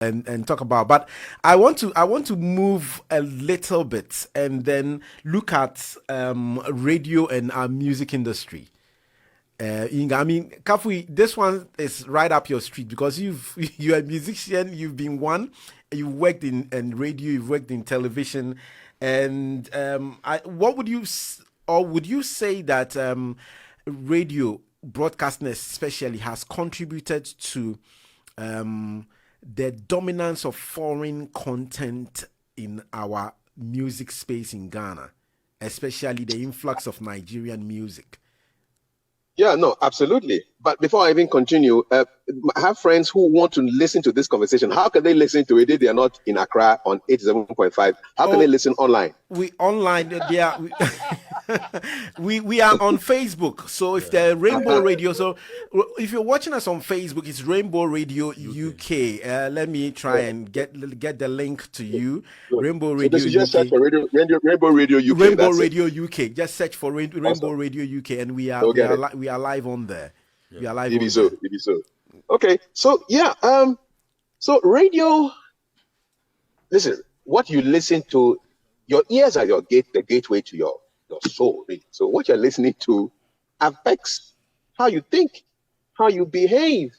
and talk about. But I want to move a little bit and then look at radio and our music industry. I mean, Kafui, this one is right up your street because you're a musician. You've been one. You've worked in radio. You've worked in television, and what would or would you say that radio broadcasting especially has contributed to the dominance of foreign content in our music space in Ghana, especially the influx of Nigerian music? Yeah, no, absolutely. But before I even continue, I have friends who want to listen to this conversation. How can they listen to it if they are not in Accra on 87.5? How can they listen online? We online. We are on Facebook. So if the Rainbow Radio, so if you're watching us on Facebook, it's Rainbow Radio UK. Let me try and get the link to you. Rainbow Radio so just UK. Search for Rainbow Radio UK. Rainbow Radio UK. Just search for Rainbow Radio UK, and we are live on there. We are live. So. Okay. So yeah. So radio. Listen, what you listen to, your ears are the gateway to your soul. Really. So what you're listening to affects how you think, how you behave.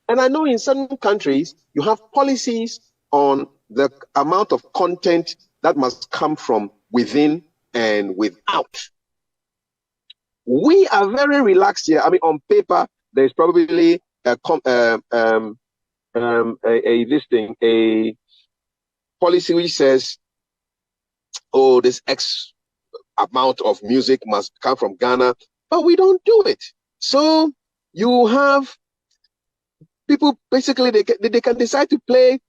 And I know in certain countries you have policies on the amount of content that must come from within and without. We are very relaxed here. I mean, on paper, there's probably a policy which says, oh, this X amount of music must come from Ghana, but we don't do it. So you have people basically they can decide to play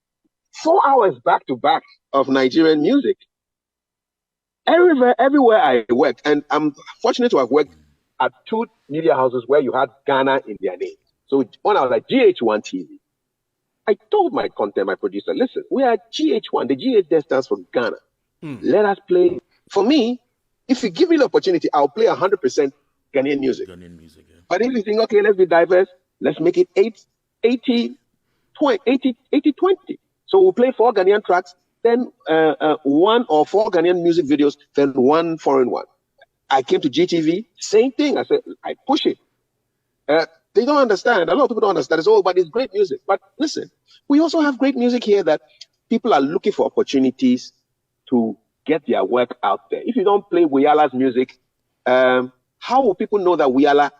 4 hours back to back of Nigerian music. Everywhere I worked, and I'm fortunate to have worked at 2 media houses where you had Ghana in their name. So when I was at GH1 TV, I told my producer, listen, we are GH1. The GH there stands for Ghana. Let us play. For me, if you give me the opportunity, I'll play 100% Ghanaian music. Yeah. But if you think, okay, let's be diverse, let's make it 80-20. So we'll play 4 Ghanaian tracks, then 1 or 4 Ghanaian music videos, then 1 foreign one. I came to GTV, same thing. I said, I push it. They don't understand. A lot of people don't understand. It's all but it's great music. But listen, we also have great music here that people are looking for opportunities to get their work out there. If you don't play Wiyala's music, how will people know that Wiyala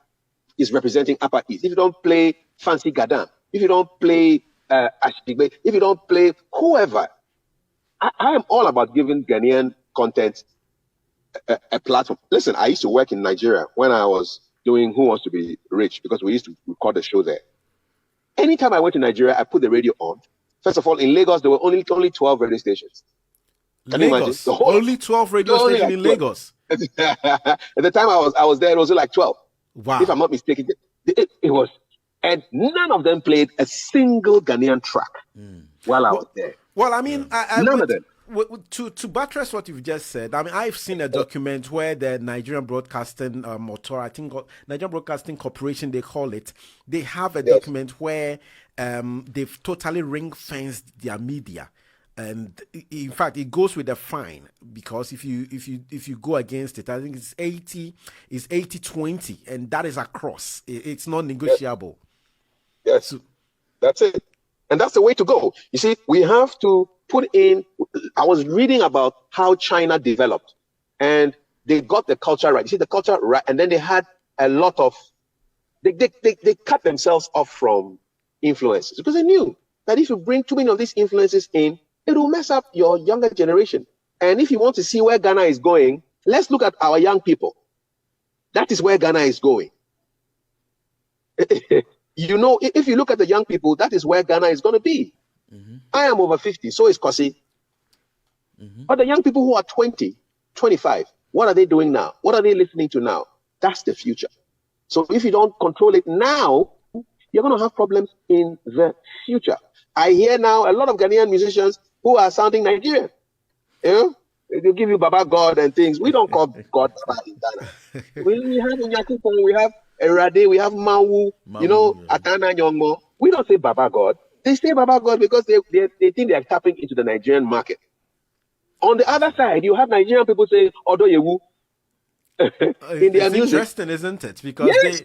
is representing Upper East? If you don't play Fancy Gadam, if you don't play Ashigbe, if you don't play whoever, I am all about giving Ghanaian content a platform. Listen, I used to work in Nigeria when I was doing Who Wants to Be Rich, because we used to record the show there. Anytime I went to Nigeria, I put the radio on. First of all, in Lagos, there were only 12 radio stations. Can you imagine? Only 12 radio stations in Lagos. At the time I was there, it was like 12. Wow. If I'm not mistaken, it was. And none of them played a single Ghanaian track while I was there. Well, I mean, none of them. To buttress what you've just said, I mean, I've seen a document where the Nigerian Broadcasting Authority, I think Nigerian Broadcasting Corporation, they call it, they have a document where they've totally ring-fenced their media. And in fact, it goes with a fine, because if you go against it, I think it's 80-20, and that is across. It's not negotiable. Yes, so, that's it. And that's the way to go. You see, we have to put in, I was reading about how China developed, and they got the culture right. You see, the culture right, and then they had a lot of, they cut themselves off from influences, because they knew that if you bring too many of these influences in, it will mess up your younger generation. And if you want to see where Ghana is going, let's look at our young people. That is where Ghana is going. You know, if you look at the young people, that is where Ghana is going to be. I am over 50, so is Korsi. But the young people who are 20, 25, what are they doing now? What are they listening to now? That's the future. So if you don't control it now, you're going to have problems in the future. I hear now a lot of Ghanaian musicians who are sounding Nigerian. You know, they give you Baba God and things. We don't call God in Ghana. We have Unyakupo, we have Erade, we have Mawu, you know, Atana Nyongmo. We don't say Baba God. They say Baba God because they think they are tapping into the Nigerian market. On the other side, you have Nigerian people saying Odo Yewu in their It's music. interesting, isn't it? Because Yes,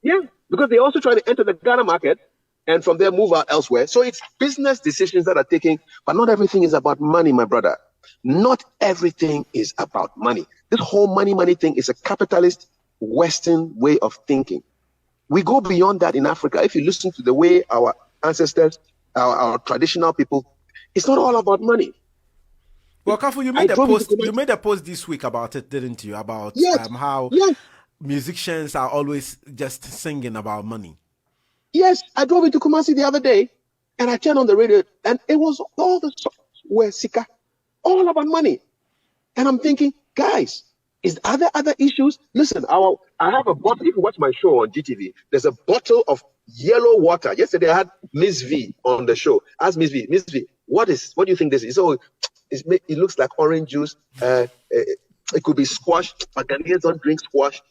yeah, because they also try to enter the Ghana market and from there move out elsewhere. So it's business decisions that are taken, but not everything is about money, my brother. Not everything is about money. This whole money thing is a capitalist Western way of thinking. We go beyond that in Africa. If you listen to the way our ancestors, our traditional people, it's not all about money. Well, Kafu, you I made a drove into post. You Kumasi. made a post this week about it, didn't you? About Yes, how yes, musicians are always just singing about money. yes. I drove into Kumasi the other day and I turned on the radio and it was all the songs were Sika, all about money. And I'm thinking, guys, are there other issues? Listen, I have a bottle. If you watch my show on GTV, there's a bottle of yellow water. Yesterday I had Miss V on the show. Ask Miss V, what do you think this is? So it looks like orange juice. It could be squash, but Ghanaians don't drink squash.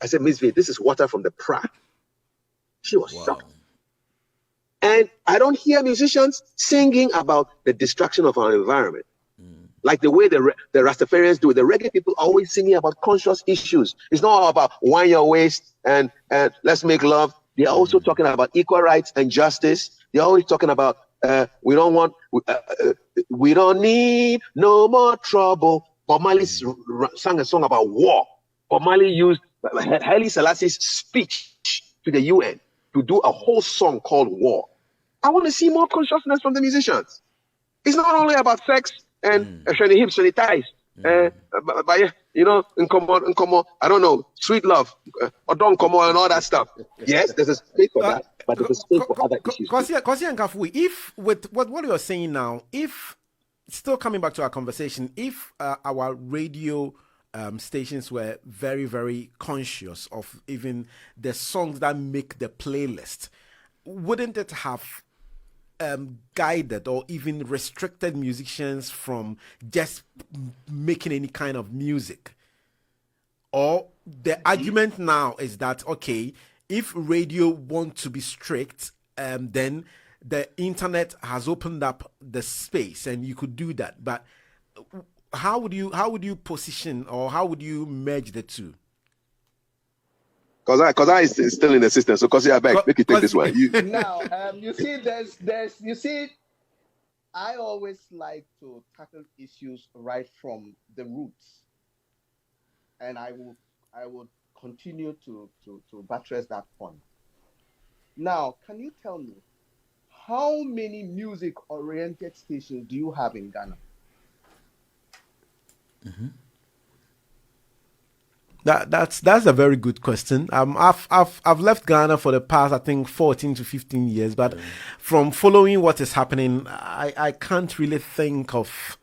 I said, Miss V, this is water from the Pra. She was shocked. And I don't hear musicians singing about the destruction of our environment. Like the way the Rastafarians do. The reggae people are always singing about conscious issues. It's not all about wind your waist and let's make love. They're also talking about equal rights and justice. They're always talking about we don't need no more trouble. Bob Marley sang a song about war. Bob Marley used Haile Selassie's speech to the UN to do a whole song called War. I want to see more consciousness from the musicians. It's not only about sex and shiny hips, shiny thighs. But you know, in common, I don't know, sweet love, or don't come on and all that stuff. Yes, there's a space for that, but there's a space for other issues. Korsi and Kafui, if with what you're saying now, if still coming back to our conversation, if our radio stations were very, very conscious of even the songs that make the playlist, wouldn't it have guided or even restricted musicians from just making any kind of music? Or the argument now is that, okay, if radio want to be strict, then the internet has opened up the space and you could do that. But how would you position, or how would you merge the two? Cause I is still in the system, so Korsi, I beg, make you take this one. Now, you see, you see, I always like to tackle issues right from the roots, and I would continue to buttress that point. Now, can you tell me how many music-oriented stations do you have in Ghana? That's a very good question. I've left Ghana for the past, I think, 14 to 15 years, but from following what is happening, I can't really think of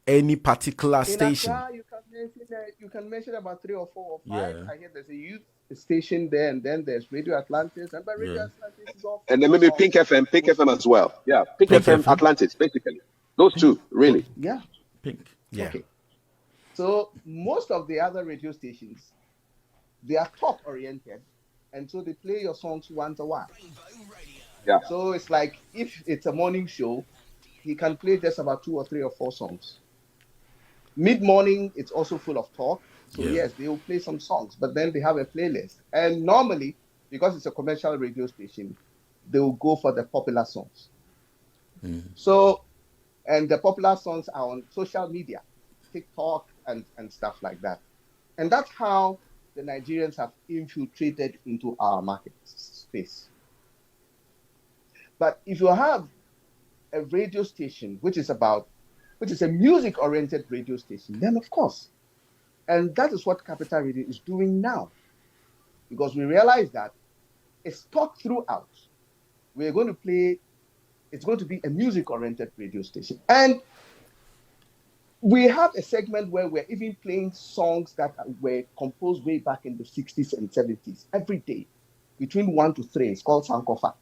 any particular station. In Accra, you can mention about 3 or 4 or 5. Yeah. I hear there's a youth station there, and then there's Radio Atlantis, and by Radio Atlantis is all. And then maybe Pink FM as well. Yeah, Pink FM, Atlantis, basically. Those two, really. Yeah. Pink. Yeah. Okay. So most of the other radio stations, they are talk oriented, and so they play your songs once a while. Yeah. So it's like if it's a morning show, he can play just about 2 or 3 or 4 songs. Mid-morning, it's also full of talk. So yes, they will play some songs, but then they have a playlist. And normally, because it's a commercial radio station, they will go for the popular songs. So, and the popular songs are on social media, TikTok and stuff like that. And that's how the Nigerians have infiltrated into our market space. But if you have a radio station, which is a music-oriented radio station, then of course. And that is what Capital Radio is doing now. Because we realize that it's talk throughout. We're going to play, it's going to be a music-oriented radio station. And we have a segment where we're even playing songs that were composed way back in the 60s and 70s every day, between 1 to 3. It's called Sankofa.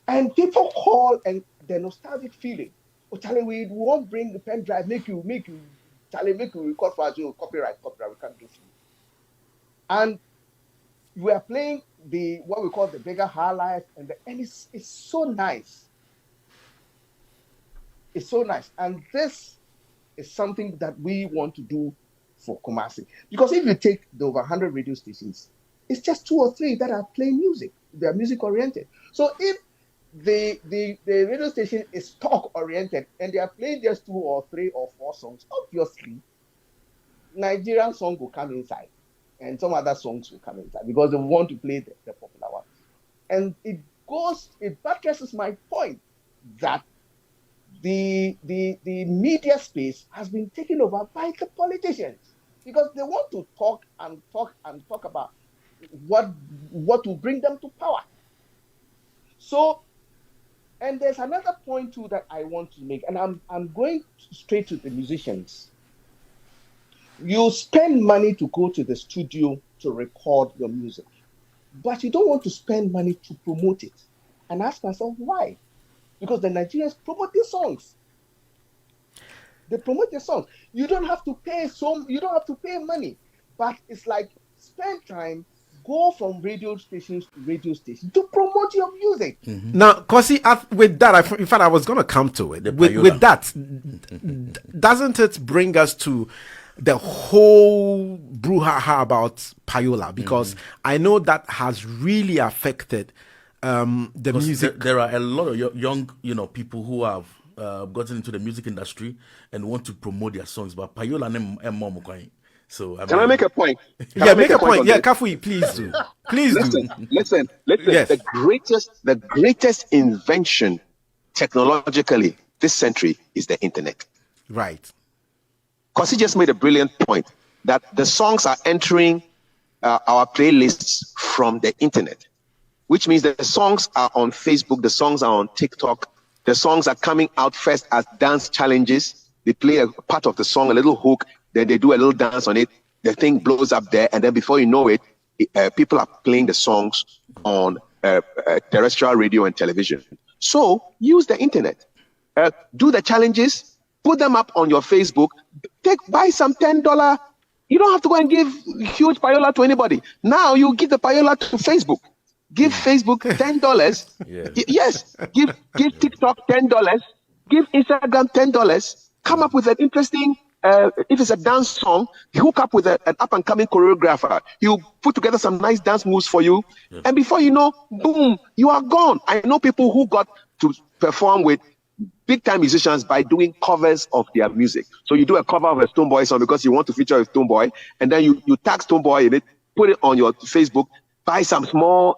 And people call, and the nostalgic feeling, oh, Charlie, we won't bring the pen drive, make you, Charlie, make you record for us, copyright, we can't do it. And we are playing what we call the bigger highlights, and it's so nice. It's so nice, and this is something that we want to do for Kumasi. Because if you take the over 100 radio stations, it's just 2 or 3 that are playing music. They are music oriented. So if the radio station is talk oriented and they are playing just 2 or 3 or 4 songs, obviously Nigerian song will come inside and some other songs will come inside because they want to play the popular ones. And it buttresses my point that the media space has been taken over by the politicians because they want to talk about what will bring them to power. So, and there's another point too that I want to make, and I'm going straight to the musicians. You spend money to go to the studio to record your music, but you don't want to spend money to promote it. And ask myself why? Because the Nigerians promote these songs. They promote their songs. You don't have to pay money, but it's like spend time, go from radio stations to radio stations to promote your music. Mm-hmm. Now, Korsi, with that, in fact, I was going to come to it. With that, doesn't it bring us to the whole brouhaha about Payola? Because I know that has really affected the music. There are a lot of young, people who have gotten into the music industry and want to promote their songs, but Payola and Mom. So can I make a point? Make a point. Yeah, Kafui, please do. Please listen. Yes. The greatest invention technologically this century is the internet. Right. Korsi just made a brilliant point that the songs are entering our playlists from the internet, which means that the songs are on Facebook, the songs are on TikTok, the songs are coming out first as dance challenges. They play a part of the song, a little hook, then they do a little dance on it. The thing blows up there, and then before you know it, people are playing the songs on terrestrial radio and television. So use the internet, do the challenges, put them up on your Facebook. Buy some $10. You don't have to go and give huge payola to anybody. Now you give the payola to Facebook. Give Facebook $10. Yes. Give TikTok $10. Give Instagram $10. Come up with an interesting. If it's a dance song, hook up with an up-and-coming choreographer. He'll put together some nice dance moves for you. Yeah. And before you know, boom, you are gone. I know people who got to perform with big-time musicians by doing covers of their music. So you do a cover of a Stonebwoy song because you want to feature a Stonebwoy, and then you tag Stonebwoy in it, put it on your Facebook, buy some small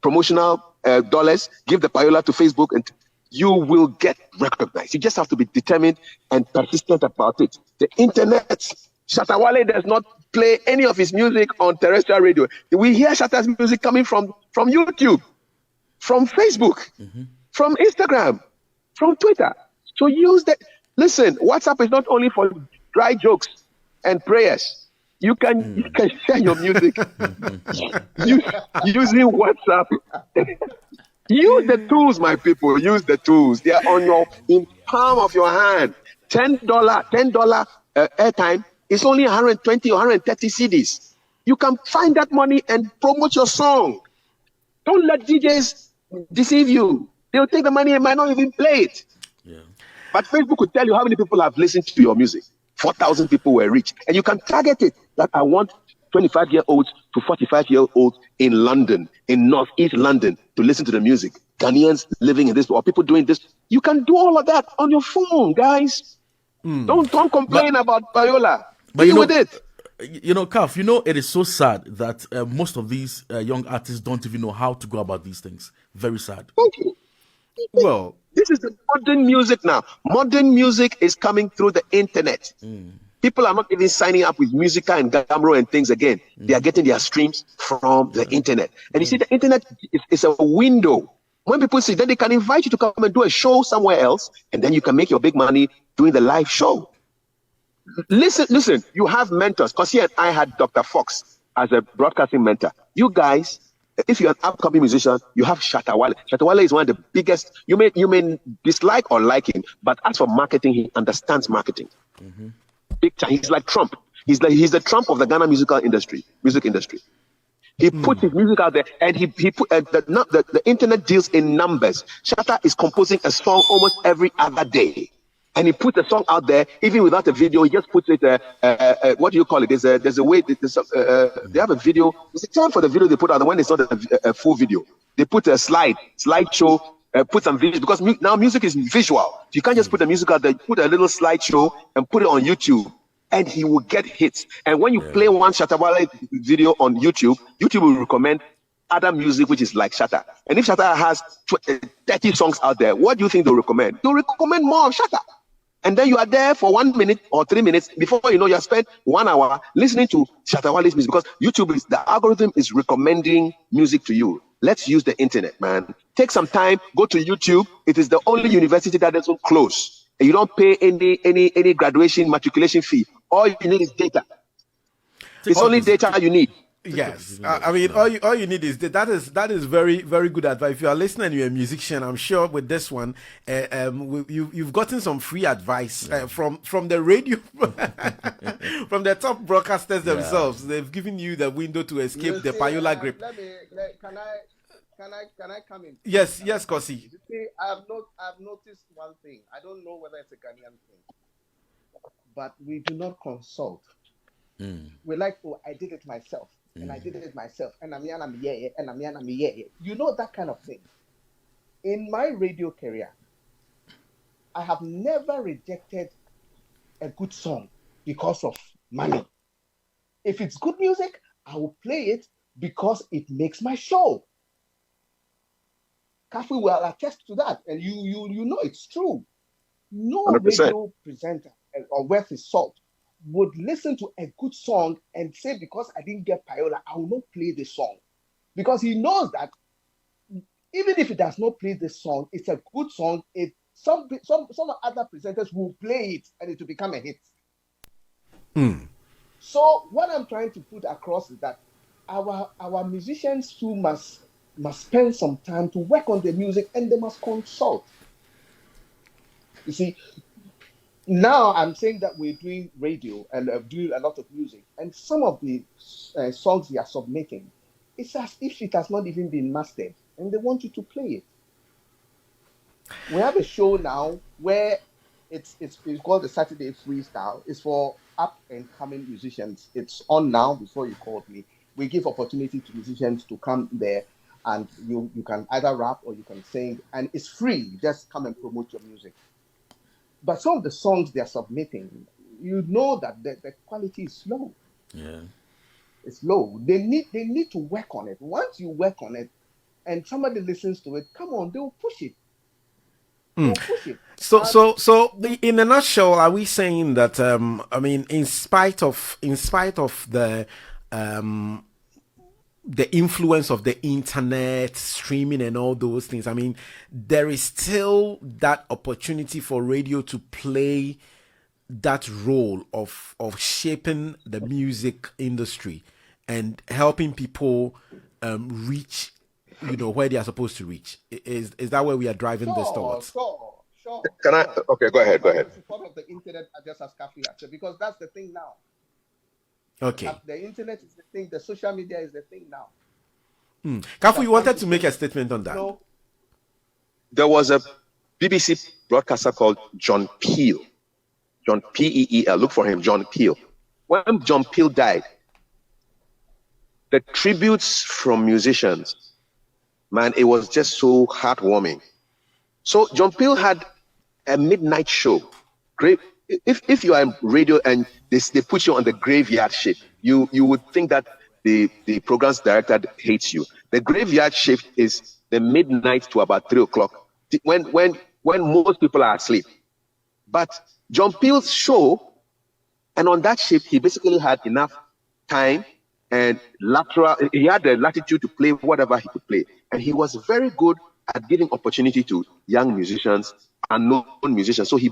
promotional dollars, give the payola to Facebook, and you will get recognized. You just have to be determined and persistent about it. The internet, Shatta Wale does not play any of his music on terrestrial radio. We hear Shatta's music coming from YouTube, from Facebook, from Instagram, from Twitter. So use that. Listen, WhatsApp is not only for dry jokes and prayers. You can share your music using WhatsApp. Use the tools, my people. Use the tools. They are in palm of your hand. $10 airtime is only 120 or 130 CDs. You can find that money and promote your song. Don't let DJs deceive you. They'll take the money and might not even play it. Yeah. But Facebook will tell you how many people have listened to your music. 4,000 people were reached. And you can target it that I want 25-year-olds to 45-year-olds in London, in Northeast London, to listen to the music. Ghanaians living in this, or people doing this. You can do all of that on your phone, guys. Don't complain about Payola. Deal with it. Kaf, it is so sad that most of these young artists don't even know how to go about these things. Very sad. Thank you. Well, this is the modern music now. Modern music is coming through the internet. People are not even signing up with Musica and Gamro and things again. They are getting their streams from the internet. And you see, the internet is a window. When people see, then they can invite you to come and do a show somewhere else, and then you can make your big money doing the live show. Listen, you have mentors. Korsi and I had Dr. Fox as a broadcasting mentor. You guys, if you're an upcoming musician, you have Shatta Wale. Shatta Wale is one of the biggest. You may dislike or like him, but as for marketing, he understands marketing. Big time. He's like Trump. He's the Trump of the Ghana music industry. He put his music out there, and he put the internet deals in numbers. Shatta is composing a song almost every other day, and he puts a song out there even without a video. He just puts it. What do you call it? There's a way. They have a video. There's a time for the video they put out when it's not a full video. They put a slideshow. Put some videos, because now music is visual. You can't just put the music out there. You put a little slideshow and put it on YouTube, and he will get hits. And when you play one Shatta Wale video on YouTube, YouTube will recommend other music which is like Shatta. And if Shatta has 30 songs out there, what do you think they'll recommend? They'll recommend more of Shatta. And then you are there for 1 minute or 3 minutes. Before you know, you have spent 1 hour listening to Shatta Wale's music, because the algorithm is recommending music to you. Let's use the internet, man. Take some time, go to YouTube. It is the only university that doesn't close. And you don't pay any graduation matriculation fee. All you need is data. It's only data you need. Yes, I mean, all you need is that is very, very good advice. If you are listening and you're a musician, I'm sure with this one, you've gotten some free advice from the radio, from the top broadcasters themselves. They've given you the window to escape the Payola grip. Can I come in? Yes, Korsi. You see, I've noticed one thing. I don't know whether it's a Ghanaian thing, but we do not consult. We're like, oh, I did it myself. And I did it myself. And I'm yeah. You know, that kind of thing. In my radio career, I have never rejected a good song because of money. If it's good music, I will play it because it makes my show. Kafui will attest to that. And you know it's true. No 100%. Radio presenter or worth his salt would listen to a good song and say, because I didn't get Payola, I will not play the song. Because he knows that even if he does not play the song, it's a good song. Some other presenters will play it and it will become a hit. So what I'm trying to put across is that our musicians too must spend some time to work on the music, and they must consult. You see, now I'm saying that we're doing radio and doing a lot of music, and some of the songs we are submitting, it's as if it has not even been mastered, and they want you to play it. We have a show now where it's called the Saturday Freestyle. It's for up and coming musicians. It's on now. Before you called me, we give opportunity to musicians to come there, and you can either rap or you can sing, and it's free. You just come and promote your music. But some of the songs they are submitting, you know that the quality is low. Yeah, it's low. They need to work on it. Once you work on it, and somebody listens to it, come on, they will push it. They'll push it. So, in a nutshell, are we saying that? I mean, in spite of the influence of the internet, streaming, and all those things, I mean, there is still that opportunity for radio to play that role of shaping the music industry and helping people reach, where they are supposed to reach. Is that where we are driving this towards? Sure. Can I? Okay, go ahead. The support of the internet, just as Kafui said, because that's the thing now. Okay. The internet is the thing. The social media is the thing now. Kafui, you wanted to make a statement on that. No. There was a BBC broadcaster called John Peel. John Peel. Look for him, John Peel. When John Peel died, the tributes from musicians, man, it was just so heartwarming. So John Peel had a midnight show. Great. If you are in radio and they put you on the graveyard shift, you would think that the program's director hates you. The graveyard shift is the midnight to about 3 o'clock, when most people are asleep. But John Peel's show, and on that shift, he basically had enough time and he had the latitude to play whatever he could play. And he was very good at giving opportunity to young musicians, unknown musicians. So he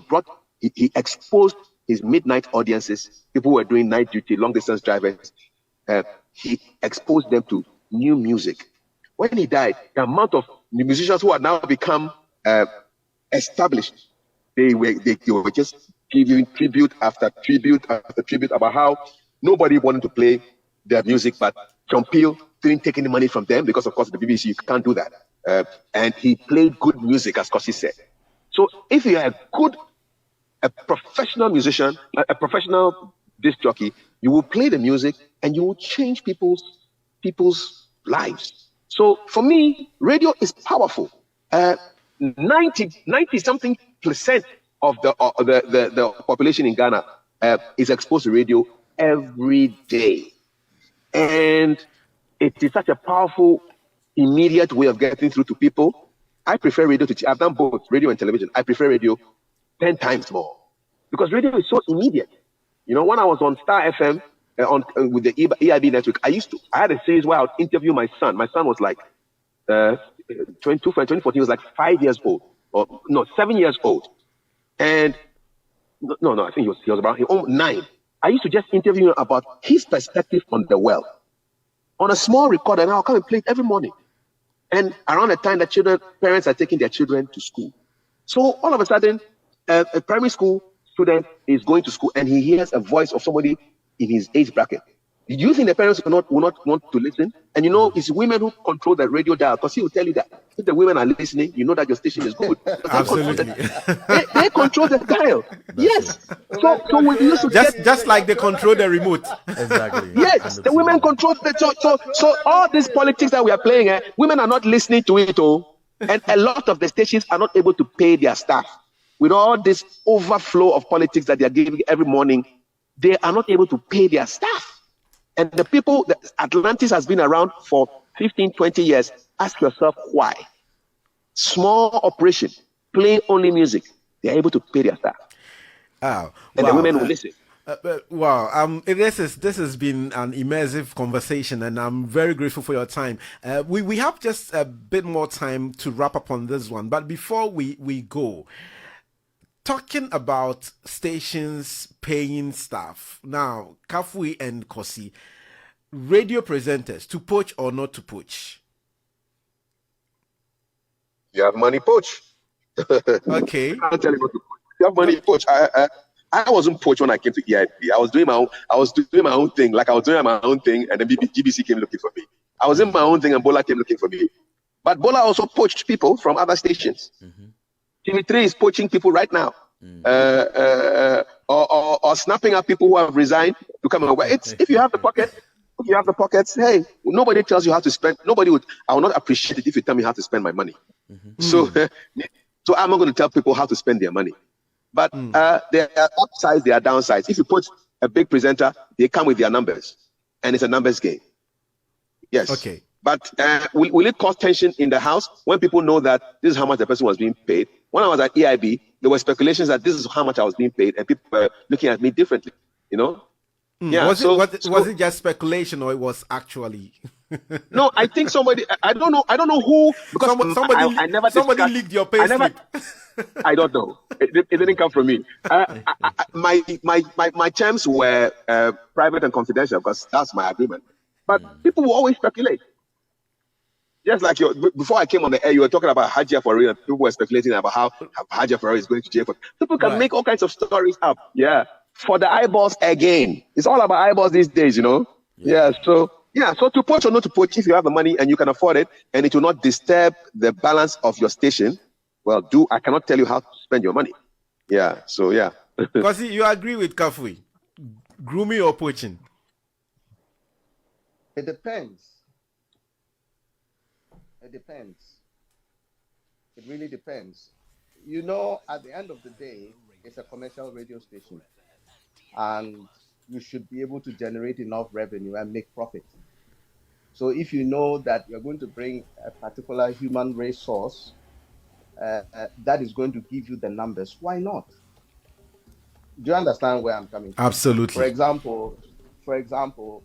exposed his midnight audiences. People who were doing night duty, long distance drivers. He exposed them to new music. When he died, the amount of musicians who had now become established, they were just giving tribute after tribute after tribute about how nobody wanted to play their music, but John Peel didn't take any money from them because, of course, the BBC, you can't do that. And he played good music, as Korsi said. So if you are a professional musician, a professional disc jockey, you will play the music and you will change people's lives. So for me, radio is powerful. 90 something percent of the population in Ghana is exposed to radio every day. And it is such a powerful, immediate way of getting through to people. I prefer radio to I've done both radio and television. I prefer radio 10 times more because radio is so immediate. You know, when I was on Star FM with the EIB network, I had a series where I would interview my son. My son was like 2014, he was like 5 years old, or no, 7 years old. And no, I think he was about 9. I used to just interview him about his perspective on the world on a small recorder, and I'll come and play it every morning. And around the time that parents are taking their children to school. So all of a sudden, a primary school student is going to school and he hears a voice of somebody in his age bracket. Do you think the parents will not want to listen? And you know, it's women who control the radio dial, because he will tell you that if the women are listening, you know that your station is good. Absolutely. They control the dial. Yes. So we used to just like they control the remote. Exactly. Yes, the women control so all these politics that we are playing, women are not listening to it all. And a lot of the stations are not able to pay their staff. With all this overflow of politics that they are giving every morning, they are not able to pay their staff. And the people, Atlantis has been around for 15, 20 years. Ask yourself why. Small operation, play only music. They're able to pay their staff. Oh, and the women will listen. Wow. This has been an immersive conversation, and I'm very grateful for your time. We have just a bit more time to wrap up on this one. But before we go, talking about stations paying staff. Now, Kafui and Korsi, radio presenters, to poach or not to poach? You have money, poach. Okay. I can't tell you what to poach. You have money, poach. I wasn't poached when I came to EIB. I was doing my own thing, like I was doing my own thing, and then GBC came looking for me. I was in my own thing, and Bola came looking for me. But Bola also poached people from other stations. Mm-hmm. TV3 is poaching people right now, or snapping up people who have resigned to come and work. If you have the pockets, hey, nobody tells you how to spend. I will not appreciate it if you tell me how to spend my money. Mm-hmm. So I'm not going to tell people how to spend their money. But there are upsides, there are downsides. If you put a big presenter, they come with their numbers, and it's a numbers game. Yes. Okay. But will it cause tension in the house when people know that this is how much the person was being paid? When I was at EIB, there were speculations that this is how much I was being paid, and people were looking at me differently. You know? Yeah. Was it just speculation, or it was actually? No, I think somebody. I don't know who, because somebody leaked your pay slip. I don't know. It didn't come from me. My terms were private and confidential because that's my agreement. But people will always speculate. Just like before I came on the air, you were talking about Hajia for real. People were speculating about how Hajia for real is going to jail. People can make all kinds of stories up. Yeah. For the eyeballs again. It's all about eyeballs these days, you know? Yeah. So to poach or not to poach, if you have the money and you can afford it, and it will not disturb the balance of your station, well, I cannot tell you how to spend your money. Yeah. So, yeah. Because you agree with Kafui. Grooming or poaching? It depends. It really depends. You know, at the end of the day, it's a commercial radio station, and you should be able to generate enough revenue and make profit. So if you know that you're going to bring a particular human resource that is going to give you the numbers, why not? Do you understand where I'm coming from? Absolutely. For example,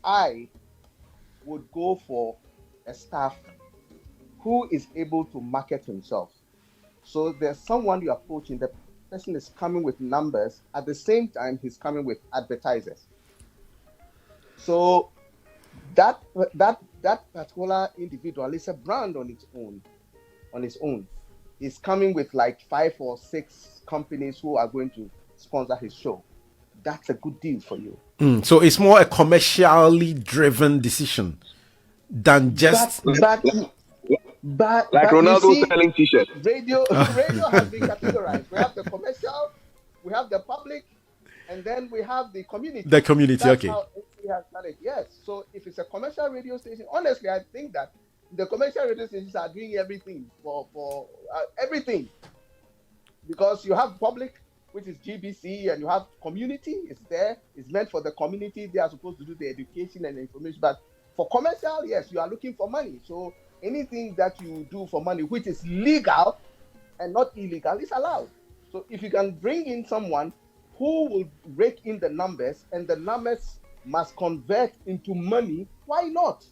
I would go for a staff who is able to market himself. So there's someone you are approaching, the person is coming with numbers, at the same time he's coming with advertisers. So that particular individual is a brand on its own. He's coming with like 5 or 6 companies who are going to sponsor his show. that's a good deal for you. So it's more a commercially driven decision than just. But Like you Ronaldo see, selling T-shirts. radio has been categorized. We have the commercial, we have the public, and then we have the community. The community, That's okay. how AC has done it. Yes. So if it's a commercial radio station, honestly, I think that the commercial radio stations are doing everything for everything, because you have public, which is GBC, and you have community. It's there. It's meant for the community. They are supposed to do the education and the information. But for commercial, yes, you are looking for money. So anything that you do for money, which is legal and not illegal, is allowed. So if you can bring in someone who will rake in the numbers, and the numbers must convert into money, why not?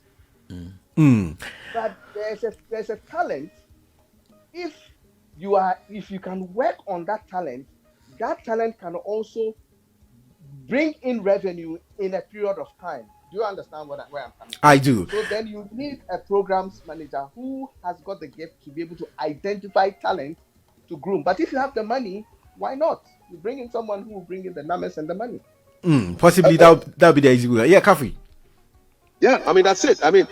But there's a talent. If you can work on that talent can also bring in revenue in a period of time. Do you understand where I'm coming from? I do. So then you need a programs manager who has got the gift to be able to identify talent to groom. But if you have the money, why not? You bring in someone who will bring in the numbers and the money. Possibly that'll be the easy way. Yeah, Kafui. Yeah, I mean, that's it. I mean,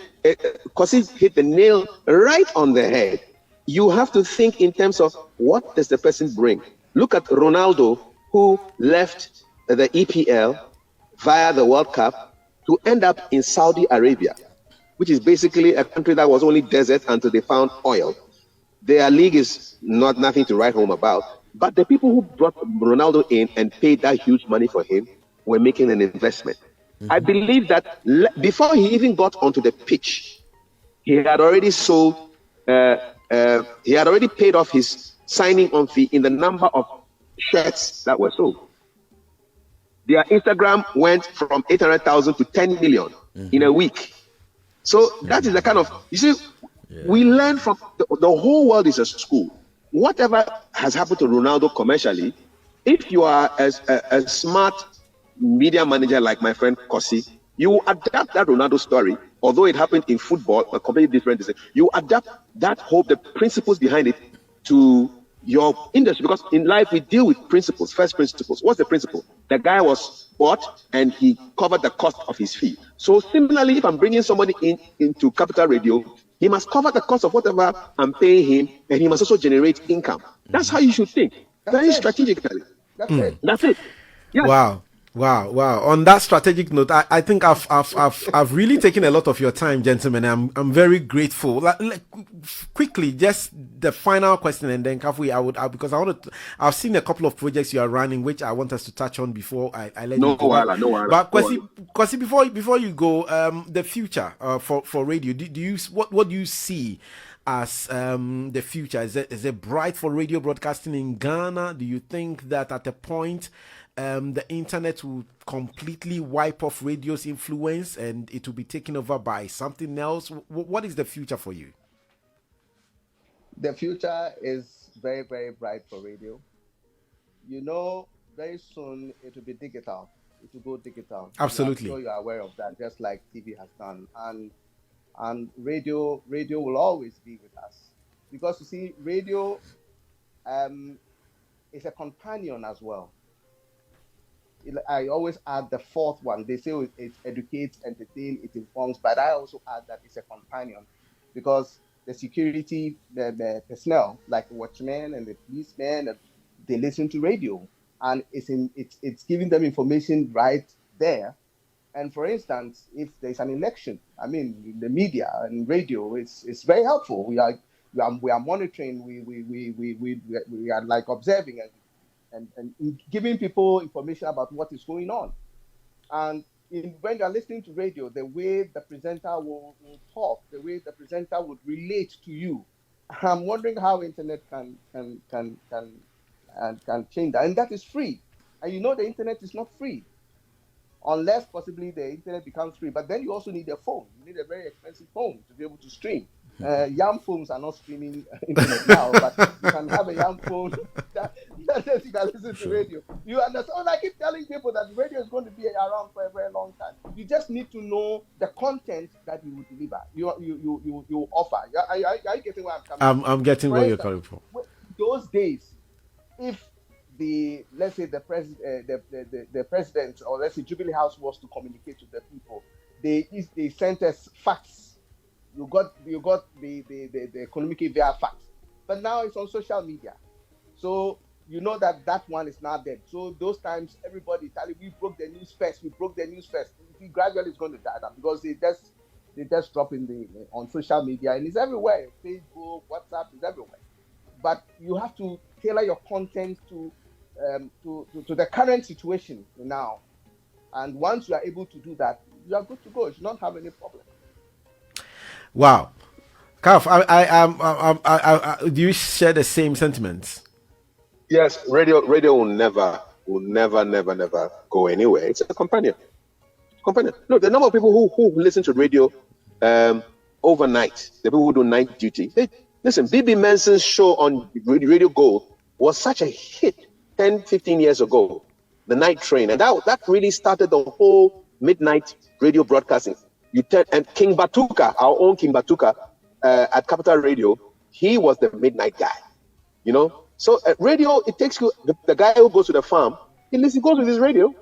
Korsi hit the nail right on the head. You have to think in terms of what does the person bring. Look at Ronaldo, who left the EPL via the World Cup to end up in Saudi Arabia, which is basically a country that was only desert until they found oil. Their league is nothing to write home about. But the people who brought Ronaldo in and paid that huge money for him were making an investment. I believe that before he even got onto the pitch, he had already sold, he had already paid off his signing on fee in the number of shirts that were sold. Their Instagram went from 800,000 to 10 million in a week. So that is the kind of, you see, we learn from the whole world is a school. Whatever has happened to Ronaldo commercially, if you are a smart media manager like my friend Korsi, you will adapt that Ronaldo story, although it happened in football, a completely different thing. You adapt that hope, the principles behind it, to your industry, because in life we deal with principles, first principles. What's the principle? The guy was bought and he covered the cost of his fee. So similarly, if I'm bringing somebody into Capital Radio, he must cover the cost of whatever I'm paying him, and he must also generate income. That's how you should think, very strategically. That's it. Yes. Wow. On that strategic note, I think I've really taken a lot of your time, gentlemen. I'm very grateful. Quickly, just the final question, and then Kafui, because I've seen a couple of projects you are running, which I want us to touch on before I let you go. No. But Korsi, before you go, the future for radio. What do you see as the future? Is it bright for radio broadcasting in Ghana? Do you think that at a point the internet will completely wipe off radio's influence and it will be taken over by something else? What is the future for you? The future is very, very bright for radio. You know, very soon it will be digital. It will go digital. Absolutely. I'm sure you are aware of that, just like TV has done. And radio will always be with us. Because you see, radio is a companion as well. I always add the fourth one. They say it educates, entertains, it informs, but I also add that it's a companion, because the security, the personnel, like the watchmen and the policemen, they listen to radio, and it's giving them information right there. And for instance, if there's an election, I mean, the media and radio, it's very helpful. We are monitoring. We are like observing and giving people information about what is going on. And when you're listening to radio, the way the presenter will talk, the way the presenter would relate to you, I'm wondering how internet can change that. And that is free. And you know the internet is not free, unless possibly the internet becomes free. But then you also need a phone. You need a very expensive phone to be able to stream. Young phones are not streaming internet now, but you can have a young phone that says you can listen to radio. You understand? I keep telling people that radio is going to be around for a very long time. You just need to know the content that you will deliver, you offer. Are you getting where I'm coming from? I'm getting where you're coming from. Those days, if let's say the president, or let's say Jubilee House, was to communicate to the people, they sent us fax. You got the communicate via fax, but now it's on social media, so you know that one is not dead. So those times, everybody tell you, we broke the news first. Gradually it's going to die down, because they just drop on social media, and it's everywhere. Facebook, WhatsApp is everywhere. But you have to tailor your content to the current situation now. And once you are able to do that, you are good to go. You should not have any problem. Wow. Kaf, do you share the same sentiments? Yes, radio will never go anywhere. It's a companion. No, the number of people who listen to radio overnight, the people who do night duty. Listen, BB Menson's show on Radio Gold was such a hit 10, 15 years ago, the night train. And that really started the whole midnight radio broadcasting. And King Batuka, our own King Batuka, at Capital Radio, he was the midnight guy, you know? So radio, it takes you, the guy who goes to the farm, he goes with his radio.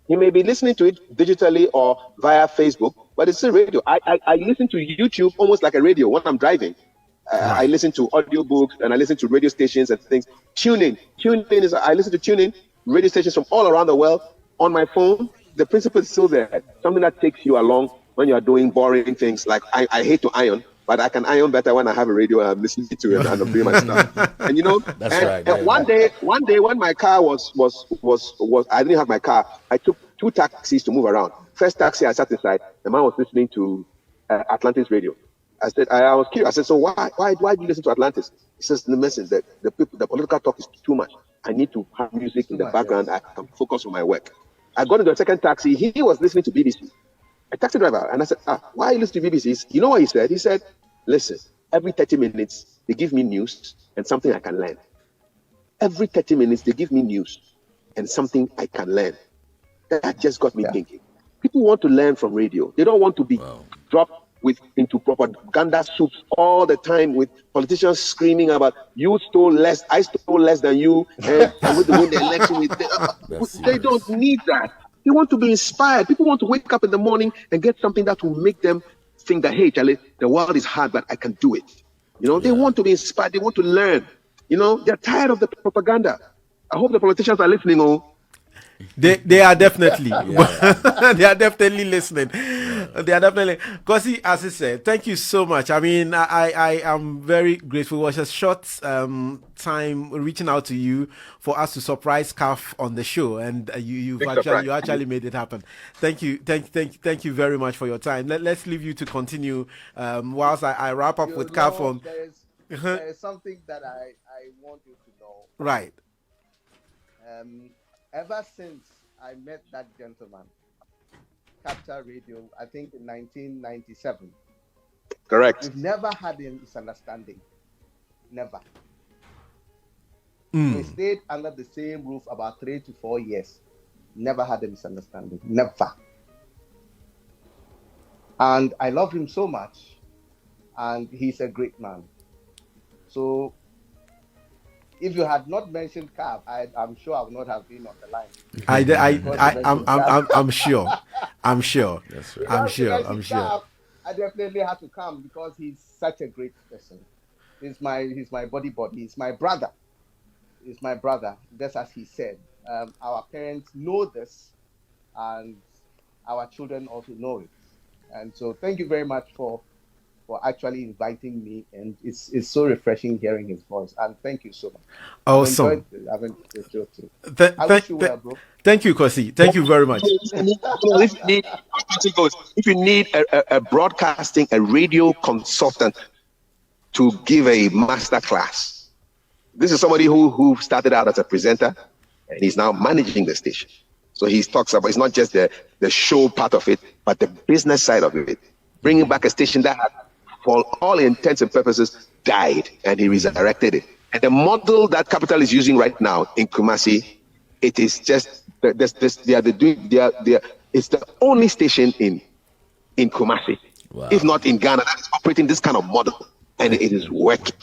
He may be listening to it digitally or via Facebook, but it's a radio. I listen to YouTube almost like a radio when I'm driving. I listen to audiobooks and I listen to radio stations and things. TuneIn is, I listen to TuneIn, radio stations from all around the world on my phone. The principle is still there. Something that takes you along when you are doing boring things. Like I hate to iron, but I can iron better when I have a radio and I'm listening to it and I'm doing my stuff. And you know, one day when my car was I didn't have my car. I took 2 taxis to move around. First taxi, I sat inside. The man was listening to Atlantis radio. I said, I was curious. I said, so why do you listen to Atlantis? He says, listen, the political talk is too much. I need to have music in the background. I can focus on my work. I got into the second taxi. He was listening to BBC. A taxi driver. And I said, why are you listening to BBC? You know what he said? He said, listen, every 30 minutes, they give me news and something I can learn. Every 30 minutes, they give me news and something I can learn. That just got me thinking. People want to learn from radio. They don't want to be dropped into propaganda soups all the time with politicians screaming about you stole less, I stole less than you, and I'm going to win the election. They don't need that. They want to be inspired. People want to wake up in the morning and get something that will make them think that, hey, Charlie, the world is hard, but I can do it. You know, they want to be inspired. They want to learn. You know, they're tired of the propaganda. I hope the politicians are listening. They are definitely they are definitely listening. They are definitely. Korsi, Asiseh, thank you so much. I mean, I am very grateful. It was a short time reaching out to you for us to surprise Kaf on the show, and you actually made it happen. Thank you very much for your time. Let's leave you to continue whilst I wrap up with Kaf on. There is something that I want you to know. Right. Ever since I met that gentleman, Capital Radio, I think in 1997. Correct. We've never had a misunderstanding. Never. We stayed under the same roof about 3 to 4 years. Never had a misunderstanding. Never. And I love him so much. And he's a great man. So if you had not mentioned Kaf, I'm sure I would not have been on the line. I'm sure. I'm sure. That's right. I'm sure. I definitely had to come because he's such a great person. He's my body. He's my brother. He's my brother. Just as he said. Our parents know this, and our children also know it. And so, thank you very much for actually inviting me, and it's so refreshing hearing his voice. And thank you so much. Awesome. I wish you well, bro. Thank you, Korsi. Thank you very much. If you need a broadcasting, a radio consultant to give a master class, this is somebody who started out as a presenter, and he's now managing the station. So he talks about, it's not just the show part of it, but the business side of it. Bringing back a station that had, for all intents and purposes, died, and he resurrected it. And the model that Capital is using right now in Kumasi, it is just it's the only station in Kumasi, if not in Ghana, that is operating this kind of model, and it is working.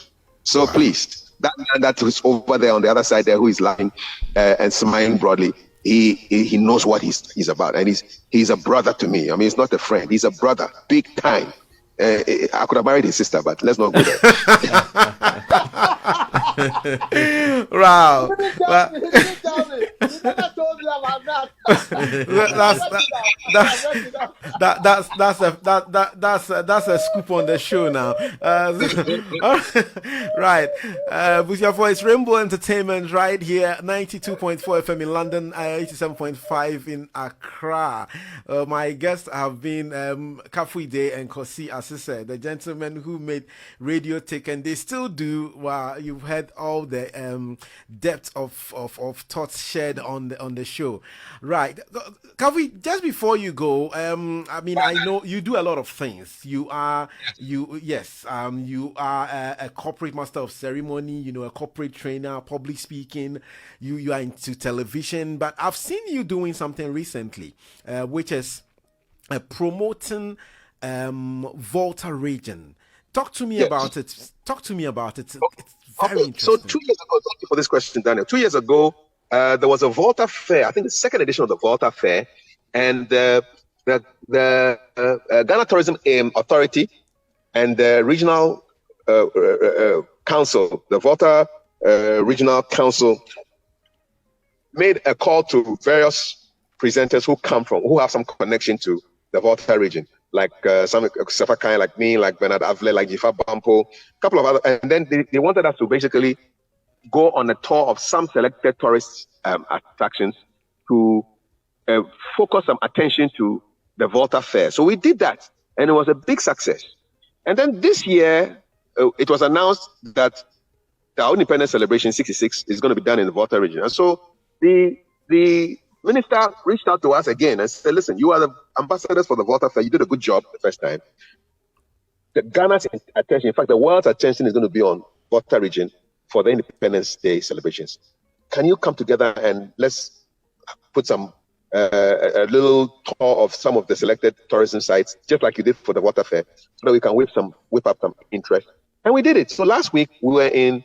So please, that man that is over there on the other side there, who is laughing and smiling broadly, he knows what he's about, and he's a brother to me. I mean, he's not a friend; he's a brother, big time. I could have married his sister, but let's not go there. Wow. You didn't tell me. You didn't tell me. You never told me about that. That's a scoop on the show now. Right. With your voice, Rainbow Entertainment right here, 92.4 FM in London, 87.5 in Accra. My guests have been Kafui Day and Korsi Asiseh, the gentlemen who made radio tick, and they still do. Wow, you've heard all the depth of thoughts shared on the show. Right. Kafui, just before you go, I mean, I know you do a lot of things. You are a corporate master of ceremony, you know, a corporate trainer, public speaking. You are into television, but I've seen you doing something recently, which is promoting Volta region. Talk to me about it. Talk to me about it. It's very interesting. So 2 years ago, thank you for this question, Daniel. 2 years ago, there was a Volta Fair. I think the second edition of the Volta Fair, and the Ghana Tourism Authority and the regional council, the Volta Regional Council, made a call to various presenters who have some connection to the Volta region, like some kind like me, like Bernard Avle, like Jifa Bampo, a couple of other, and then they wanted us to basically go on a tour of some selected tourist attractions to focus some attention to the Volta Fair. So we did that, and it was a big success. And then this year, it was announced that the Independence Celebration 66 is going to be done in the Volta region. And so the minister reached out to us again and said, listen, you are the ambassadors for the Volta Fair. You did a good job the first time. The Ghana's attention, in fact, the world's attention is going to be on Volta region for the Independence Day celebrations. Can you come together and let's put some a little tour of some of the selected tourism sites, just like you did for the Volta Fair, so that we can whip up some interest. And we did it. So last week we were in,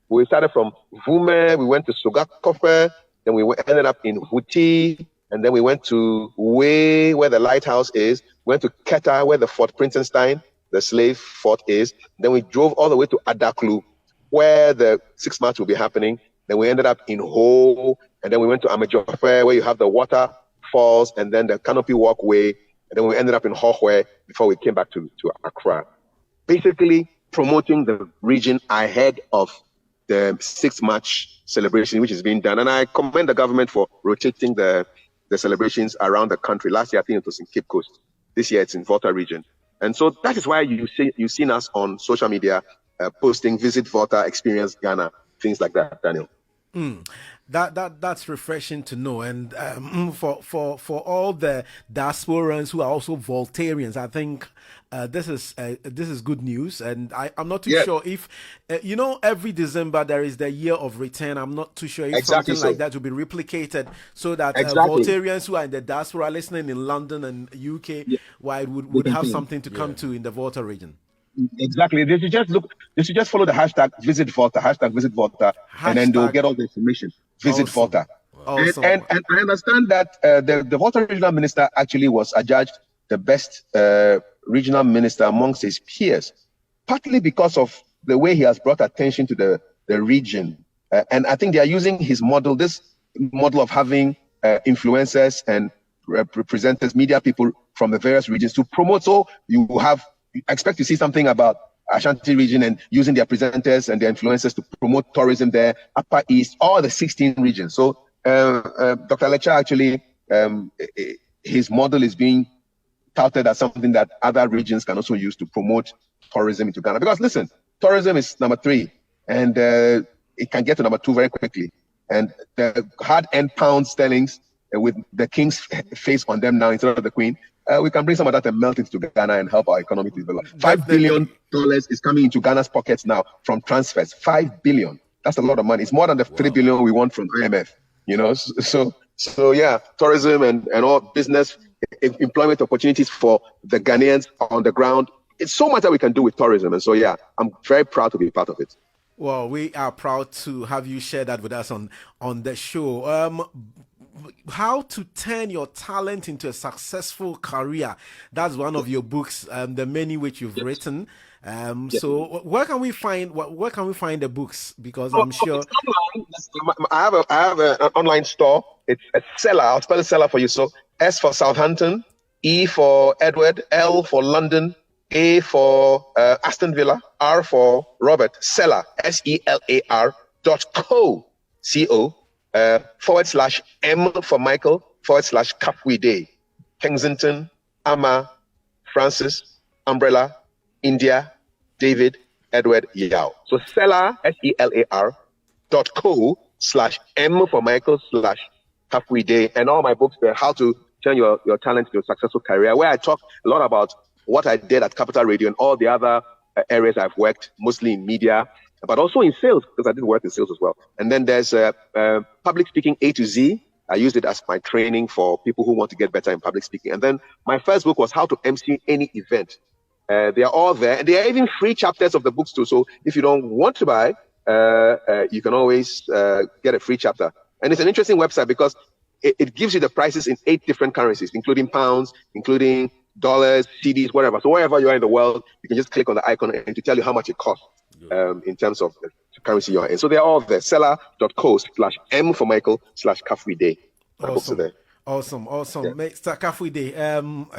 we started from Vume, we went to Sugakofe, then we ended up in Huti, and then we went to Way, where the lighthouse is, went to Keta, where the Fort Prinsenstein, the slave fort, is. Then we drove all the way to Adaklu, where the 6 months will be happening. Then we ended up in Ho, and then we went to Amajofe, where you have the waterfalls, and then the canopy walkway, and then we ended up in Hohwe before we came back to Accra. Basically promoting the region ahead of the 6 March celebration, which is being done. And I commend the government for rotating the celebrations around the country. Last year, I think it was in Cape Coast. This year, it's in Volta region. And so that is why you've seen us on social media posting Visit Volta, Experience Ghana, things like that, Daniel. That's refreshing to know, and for all the diasporans who are also Voltarians, I think this is good news. And I'm not too sure if every December there is the year of return. I'm not too sure if something like that will be replicated, so that Voltarians who are in the diaspora listening in London and UK would have something to come to in the Volta region. Exactly. They should just follow the hashtag Visit Volta, and then they'll get all the information. Visit Volta. Awesome. And I understand that the Volta regional minister actually was adjudged the best regional minister amongst his peers, partly because of the way he has brought attention to the region. And I think they are using his model, this model of having influencers and representatives, media people from the various regions to promote. So you expect to see something about Ashanti region and using their presenters and their influencers to promote tourism there, Upper East, all the 16 regions. So Dr. Lecha actually, his model is being touted as something that other regions can also use to promote tourism into Ghana. Because listen, tourism is number 3, and it can get to number 2 very quickly. And the hard-earned pound sterlings with the king's face on them now instead of the queen, we can bring some of that and melt it to Ghana and help our economy to develop. $5 billion is coming into Ghana's pockets now from transfers. $5 billion. That's a lot of money. It's more than the $3 billion we want from IMF. So yeah, tourism and all business, employment opportunities for the Ghanaians on the ground. It's so much that we can do with tourism. And so yeah, I'm very proud to be part of it. Well, we are proud to have you share that with us on the show. How to turn your talent into a successful career. That's one of your books, the many which you've written. Yes. So where can we find where can we find the books? Because Oh, I'm sure. it's online. I have an online store. It's a seller. I'll spell the seller for you. So S for Southampton, E for Edward, L for London, A for Aston Villa, R for Robert. Seller, seller.co M for Michael /Kafui Day, Kensington, Amma, Francis, Umbrella, India, David, Edward, Yao. So seller, selar.co/M for Michael /Kafui Day. And all my books there, how to turn your talent into a successful career, where I talk a lot about what I did at Capital Radio and all the other areas I've worked, mostly in media, but also in sales, because I did work in sales as well. And then there's public speaking A to Z. I used it as my training for people who want to get better in public speaking. And then my first book was How to MC Any Event. They are all there, and there are even free chapters of the books too. So if you don't want to buy, you can always get a free chapter. And it's an interesting website because it gives you the prices in 8 different currencies, including pounds, including dollars, CDs, whatever. So wherever you are in the world, you can just click on the icon and to tell you how much it costs in terms of the currency you're in. So they're all there. Seller.co/M for Michael /Kafui Day. My books are there. Awesome. Yeah. Mr. Kafui Day.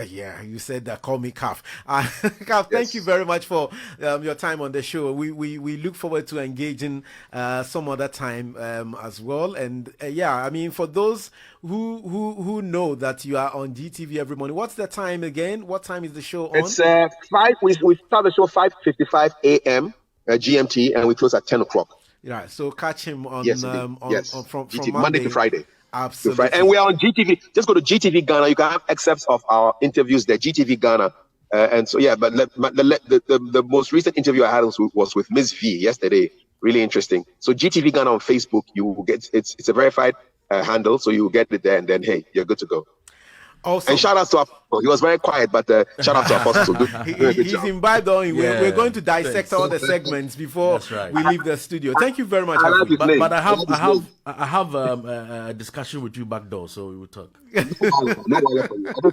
Yeah, you said that. Call me Kaf. Kaf, thank Yes. you very much for your time on the show. We look forward to engaging some other time as well. And yeah, I mean, for those who know that you are on GTV every morning, what's the time again? What time is the show on? It's 5. We start the show 5:55 a.m. GMT, and we close at 10 o'clock. Right. So catch him on Yes, from GTV, Monday Monday to Friday. Absolutely. And we are on GTV. Just go to GTV Ghana. You can have excerpts of our interviews there. GTV Ghana. And so, yeah, but the most recent interview I had was with Ms. V yesterday. Really interesting. So GTV Ghana on Facebook, you will get it's a verified handle, so you will get it there, and then hey, you're good to go. Also, and shout out to Apostle. He was very quiet, but shout out to Apostle. He's imbibed on. Yeah, we're going to dissect thanks. all the segments before right. we leave the studio. Thank you very much. I love Kafui. his name. But I have a discussion with you back door, so we will talk. No, I do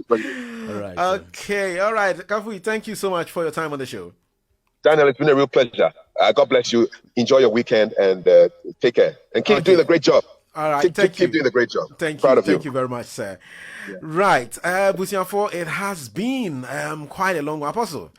for you. All right. Okay, all right. Kafui, thank you so much for your time on the show. Daniel, it's been a real pleasure. God bless you. Enjoy your weekend and take care. And keep doing a great job. All right, Keep doing a great job. Thank Proud you. of you. Thank you very much, sir. Yeah. Right. Busianfo, it has been quite a long one. Apostle.